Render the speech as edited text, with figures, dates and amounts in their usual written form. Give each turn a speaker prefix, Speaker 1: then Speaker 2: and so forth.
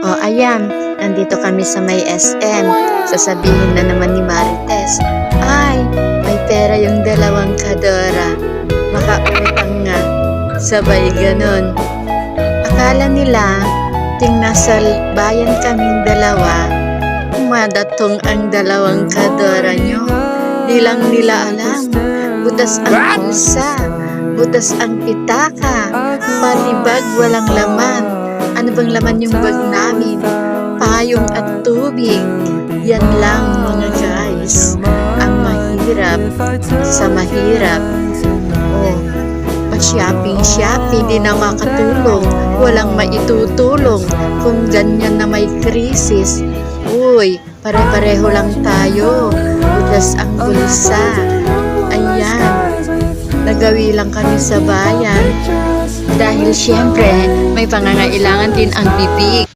Speaker 1: O ayan, nandito kami sa may SM. Sasabihin na naman ni Marites, ay, may pera yung dalawang kadora. Makautang nga. Sabay ganon. Akala nila, ting nasa bayan kaming dalawa, madatong ang dalawang kadora nyo. Di lang nila alam, butas ang pulsa, butas ang pitaka, pati bag walang laman. Ano bang laman yung bag namin? Payong at tubig. Yan lang mga guys, ang mahirap sa mahirap. Oh, pa-shopping, di na makatulong, walang maitutulong kung ganyan na may krisis. Uy, pare-pareho lang tayo, butas ang bulsa. Ayan, nagawi lang kami sa bayan dahil syempre may pangangailangan din ang bibig.